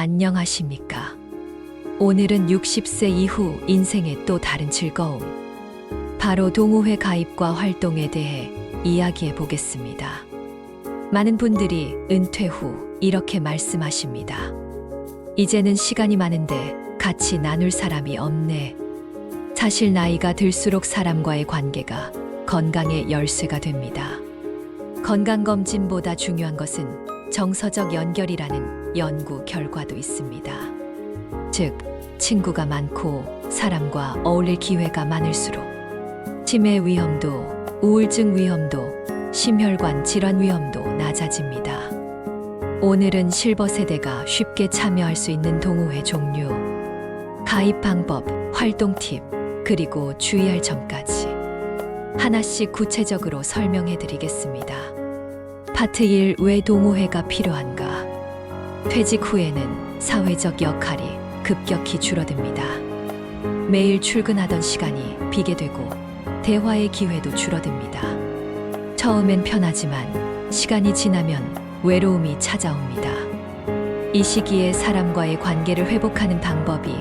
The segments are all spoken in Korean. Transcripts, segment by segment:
안녕하십니까? 오늘은 60세 이후 인생의 또 다른 즐거움, 바로 동호회 가입과 활동에 대해 이야기해 보겠습니다. 많은 분들이 은퇴 후 이렇게 말씀하십니다. 이제는 시간이 많은데 같이 나눌 사람이 없네. 사실 나이가 들수록 사람과의 관계가 건강의 열쇠가 됩니다. 건강검진보다 중요한 것은 정서적 연결이라는 연구 결과도 있습니다. 즉, 친구가 많고 사람과 어울릴 기회가 많을수록 치매 위험도, 우울증 위험도, 심혈관 질환 위험도 낮아집니다. 오늘은 실버 세대가 쉽게 참여할 수 있는 동호회 종류, 가입 방법, 활동 팁, 그리고 주의할 점까지 하나씩 구체적으로 설명해 드리겠습니다. 파트 1. 왜 동호회가 필요한가? 퇴직 후에는 사회적 역할이 급격히 줄어듭니다. 매일 출근하던 시간이 비게 되고 대화의 기회도 줄어듭니다. 처음엔 편하지만 시간이 지나면 외로움이 찾아옵니다. 이 시기에 사람과의 관계를 회복하는 방법이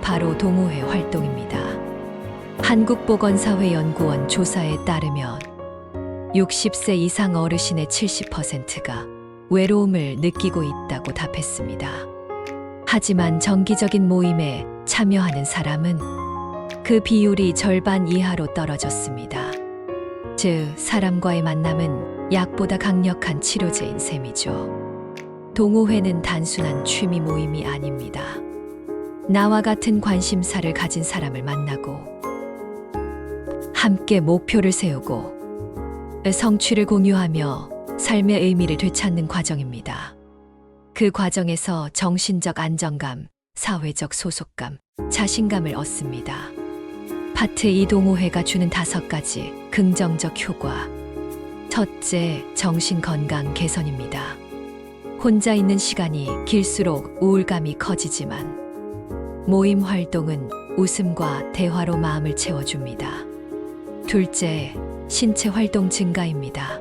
바로 동호회 활동입니다. 한국보건사회연구원 조사에 따르면 60세 이상 어르신의 70%가 외로움을 느끼고 있다고 답했습니다. 하지만 정기적인 모임에 참여하는 사람은 그 비율이 절반 이하로 떨어졌습니다. 즉, 사람과의 만남은 약보다 강력한 치료제인 셈이죠. 동호회는 단순한 취미 모임이 아닙니다. 나와 같은 관심사를 가진 사람을 만나고 함께 목표를 세우고 성취를 공유하며 삶의 의미를 되찾는 과정입니다. 그 과정에서 정신적 안정감, 사회적 소속감, 자신감을 얻습니다. 파트 2. 동호회가 주는 5가지 긍정적 효과. 첫째, 정신 건강 개선입니다. 혼자 있는 시간이 길수록 우울감이 커지지만 모임 활동은 웃음과 대화로 마음을 채워줍니다. 둘째, 신체 활동 증가입니다.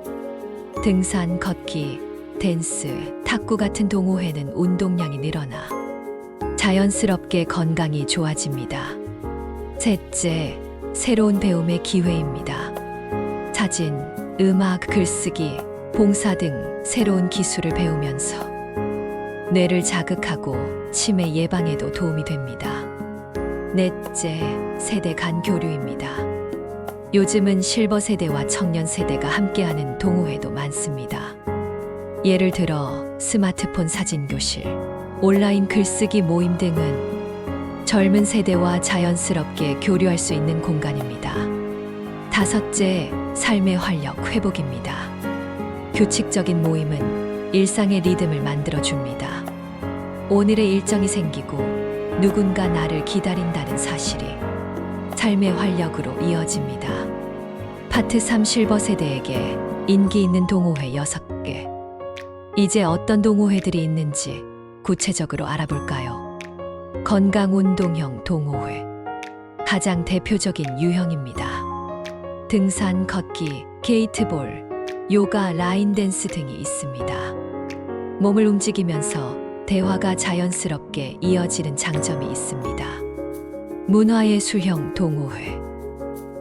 등산, 걷기, 댄스, 탁구 같은 동호회는 운동량이 늘어나 자연스럽게 건강이 좋아집니다. 셋째, 새로운 배움의 기회입니다. 사진, 음악, 글쓰기, 봉사 등 새로운 기술을 배우면서 뇌를 자극하고 치매 예방에도 도움이 됩니다. 넷째, 세대 간 교류입니다. 요즘은 실버 세대와 청년 세대가 함께하는 동호회도 많습니다. 예를 들어 스마트폰 사진 교실, 온라인 글쓰기 모임 등은 젊은 세대와 자연스럽게 교류할 수 있는 공간입니다. 다섯째, 삶의 활력 회복입니다. 규칙적인 모임은 일상의 리듬을 만들어줍니다. 오늘의 일정이 생기고 누군가 나를 기다린다는 사실이 삶의 활력으로 이어집니다. 파트 3. 실버 세대에게 인기 있는 동호회 6개. 이제 어떤 동호회들이 있는지 구체적으로 알아볼까요? 건강운동형 동호회. 가장 대표적인 유형입니다. 등산, 걷기, 게이트볼, 요가, 라인댄스 등이 있습니다. 몸을 움직이면서 대화가 자연스럽게 이어지는 장점이 있습니다. 문화예술형 동호회.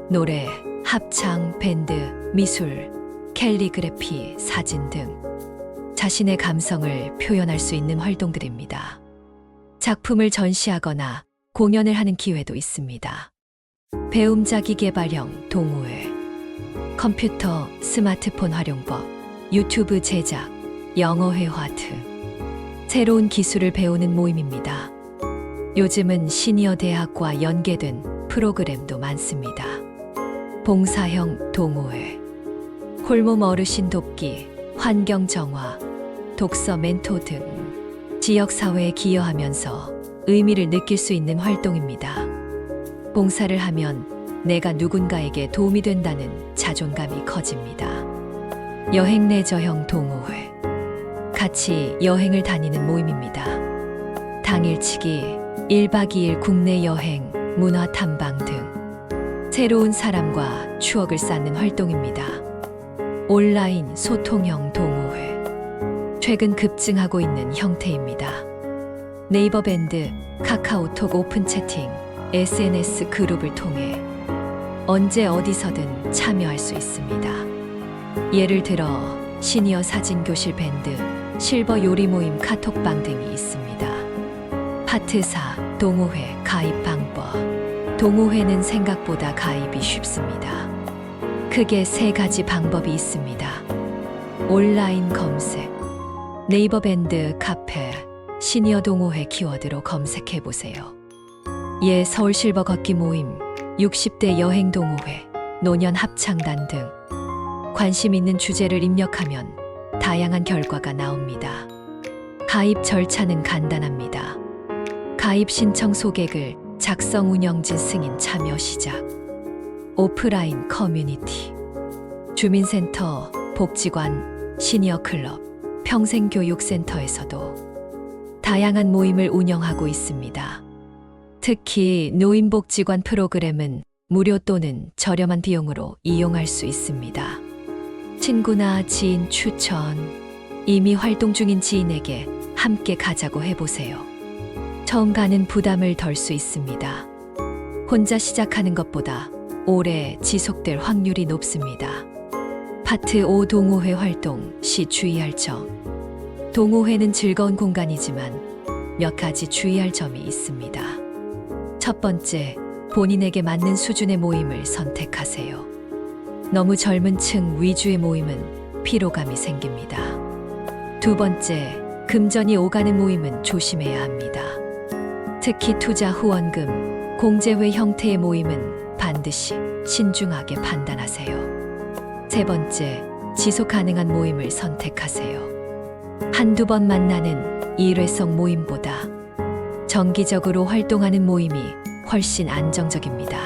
노래, 합창, 밴드, 미술, 캘리그래피, 사진 등 자신의 감성을 표현할 수 있는 활동들입니다. 작품을 전시하거나 공연을 하는 기회도 있습니다. 배움 자기 개발형 동호회. 컴퓨터, 스마트폰 활용법, 유튜브 제작, 영어 회화 등 새로운 기술을 배우는 모임입니다. 요즘은 시니어 대학과 연계된 프로그램도 많습니다. 봉사형 동호회. 홀몸 어르신 돕기, 환경 정화, 독서 멘토 등 지역사회에 기여하면서 의미를 느낄 수 있는 활동입니다. 봉사를 하면 내가 누군가에게 도움이 된다는 자존감이 커집니다. 여행 레저형 동호회. 같이 여행을 다니는 모임입니다. 당일치기, 1박 2일 국내 여행, 문화 탐방 등 새로운 사람과 추억을 쌓는 활동입니다. 온라인 소통형 동호회. 최근 급증하고 있는 형태입니다. 네이버 밴드, 카카오톡 오픈 채팅, SNS 그룹을 통해 언제 어디서든 참여할 수 있습니다. 예를 들어 시니어 사진 교실 밴드, 실버 요리 모임 카톡방 등이 있습니다. 파트 4. 동호회 가입 방법. 동호회는 생각보다 가입이 쉽습니다. 크게 3가지 방법이 있습니다. 온라인 검색. 네이버 밴드, 카페, 시니어 동호회 키워드로 검색해 보세요. 예 서울 실버 걷기 모임, 60대 여행 동호회, 노년 합창단 등 관심 있는 주제를 입력하면 다양한 결과가 나옵니다. 가입 절차는 간단합니다. 가입 신청 소개글, 작성 운영진 승인 참여 시작. 오프라인 커뮤니티. 주민센터, 복지관, 시니어 클럽, 평생교육센터에서도 다양한 모임을 운영하고 있습니다. 특히 노인복지관 프로그램은 무료 또는 저렴한 비용으로 이용할 수 있습니다. 친구나 지인 추천. 이미 활동 중인 지인에게 함께 가자고 해보세요. 처음 가는 부담을 덜 수 있습니다. 혼자 시작하는 것보다 오래 지속될 확률이 높습니다. 파트 5. 동호회 활동 시 주의할 점. 동호회는 즐거운 공간이지만 몇 가지 주의할 점이 있습니다. 첫 번째, 본인에게 맞는 수준의 모임을 선택하세요. 너무 젊은 층 위주의 모임은 피로감이 생깁니다. 두 번째, 금전이 오가는 모임은 조심해야 합니다. 특히 투자 후원금, 공제회 형태의 모임은 반드시 신중하게 판단하세요. 세 번째, 지속 가능한 모임을 선택하세요. 한두 번 만나는 일회성 모임보다 정기적으로 활동하는 모임이 훨씬 안정적입니다.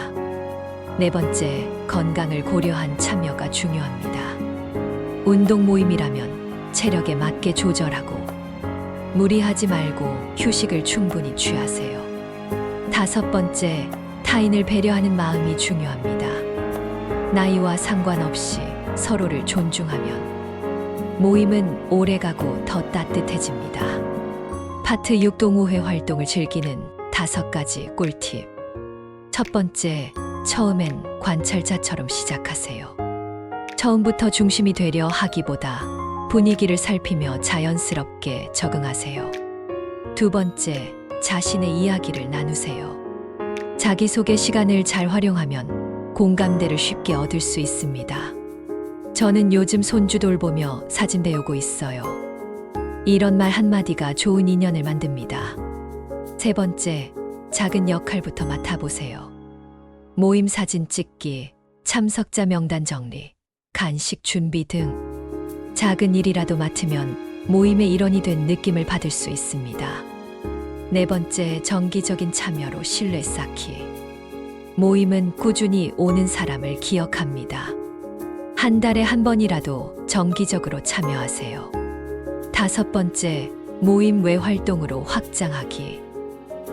네 번째, 건강을 고려한 참여가 중요합니다. 운동 모임이라면 체력에 맞게 조절하고 무리하지 말고 휴식을 충분히 취하세요. 다섯 번째, 타인을 배려하는 마음이 중요합니다. 나이와 상관없이 서로를 존중하면 모임은 오래가고 더 따뜻해집니다. 파트 6. 동호회 활동을 즐기는 5가지 꿀팁. 첫 번째, 처음엔 관찰자처럼 시작하세요. 처음부터 중심이 되려 하기보다 분위기를 살피며 자연스럽게 적응하세요. 두 번째, 자신의 이야기를 나누세요. 자기소개 시간을 잘 활용하면 공감대를 쉽게 얻을 수 있습니다. 저는 요즘 손주 돌보며 사진 배우고 있어요. 이런 말 한마디가 좋은 인연을 만듭니다. 세 번째, 작은 역할부터 맡아보세요. 모임 사진 찍기, 참석자 명단 정리, 간식 준비 등 작은 일이라도 맡으면 모임의 일원이 된 느낌을 받을 수 있습니다. 네 번째, 정기적인 참여로 신뢰 쌓기. 모임은 꾸준히 오는 사람을 기억합니다. 한 달에 한 번이라도 정기적으로 참여하세요. 다섯 번째, 모임 외 활동으로 확장하기.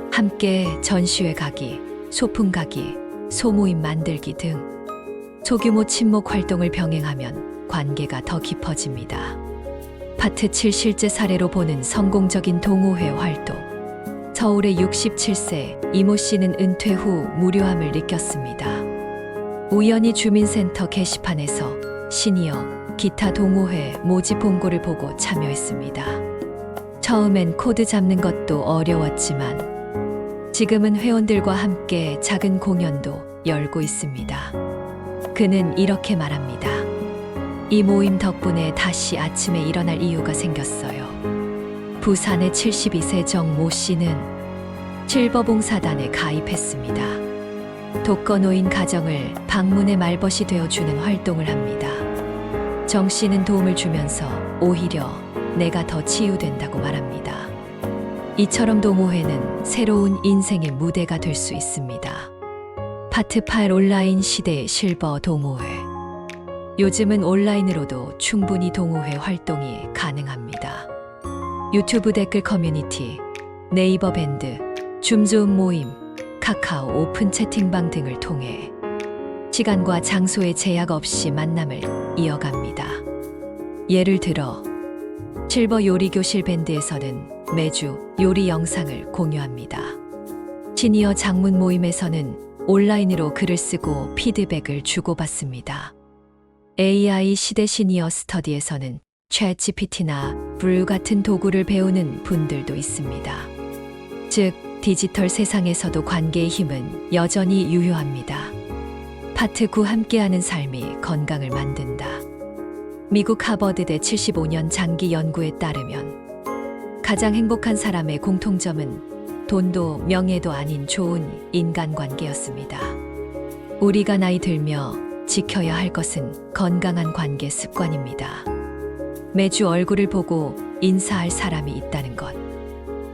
함께 전시회 가기, 소풍 가기, 소모임 만들기 등 소규모 친목 활동을 병행하면 관계가 더 깊어집니다. 파트 7. 실제 사례로 보는 성공적인 동호회 활동. 서울의 67세 이모 씨는 은퇴 후 무료함을 느꼈습니다. 우연히 주민센터 게시판에서 시니어 기타 동호회 모집 공고를 보고 참여했습니다. 처음엔 코드 잡는 것도 어려웠지만 지금은 회원들과 함께 작은 공연도 열고 있습니다. 그는 이렇게 말합니다. 이 모임 덕분에 다시 아침에 일어날 이유가 생겼어요. 부산의 72세 정모 씨는 실버봉사단에 가입했습니다. 독거노인 가정을 방문의 말벗이 되어주는 활동을 합니다. 정 씨는 도움을 주면서 오히려 내가 더 치유된다고 말합니다. 이처럼 동호회는 새로운 인생의 무대가 될 수 있습니다. 파트 8. 온라인 시대의 실버 동호회. 요즘은 온라인으로도 충분히 동호회 활동이 가능합니다. 유튜브 댓글 커뮤니티, 네이버 밴드, 줌 모임, 카카오 오픈 채팅방 등을 통해 시간과 장소의 제약 없이 만남을 이어갑니다. 예를 들어 실버 요리 교실 밴드에서는 매주 요리 영상을 공유합니다. 시니어 장문 모임에서는 온라인으로 글을 쓰고 피드백을 주고받습니다. AI 시대 시니어 스터디에서는 챗GPT나 불 같은 도구를 배우는 분들도 있습니다. 즉, 디지털 세상에서도 관계의 힘은 여전히 유효합니다. 파트 9 함께하는 삶이 건강을 만든다. 미국 하버드대 75년 장기 연구에 따르면 가장 행복한 사람의 공통점은 돈도 명예도 아닌 좋은 인간관계였습니다. 우리가 나이 들며 지켜야 할 것은 건강한 관계 습관입니다. 매주 얼굴을 보고 인사할 사람이 있다는 것.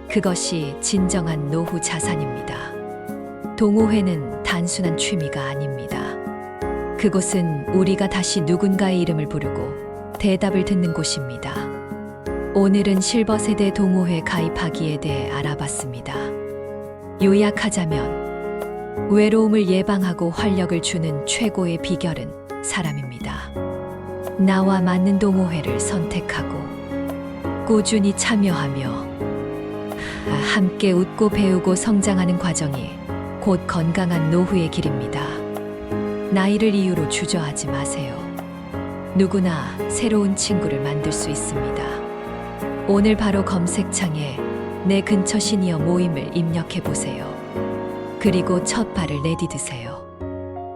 그것이 진정한 노후 자산입니다. 동호회는 단순한 취미가 아닙니다. 그곳은 우리가 다시 누군가의 이름을 부르고 대답을 듣는 곳입니다. 오늘은 실버 세대 동호회 가입하기에 대해 알아봤습니다. 요약하자면 외로움을 예방하고 활력을 주는 최고의 비결은 사람입니다. 나와 맞는 동호회를 선택하고 꾸준히 참여하며 함께 웃고 배우고 성장하는 과정이 곧 건강한 노후의 길입니다. 나이를 이유로 주저하지 마세요. 누구나 새로운 친구를 만들 수 있습니다. 오늘 바로 검색창에 내 근처 시니어 모임을 입력해 보세요. 그리고 첫 발을 내디드세요.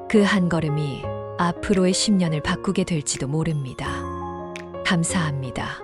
그 한 걸음이 앞으로의 10년을 바꾸게 될지도 모릅니다. 감사합니다.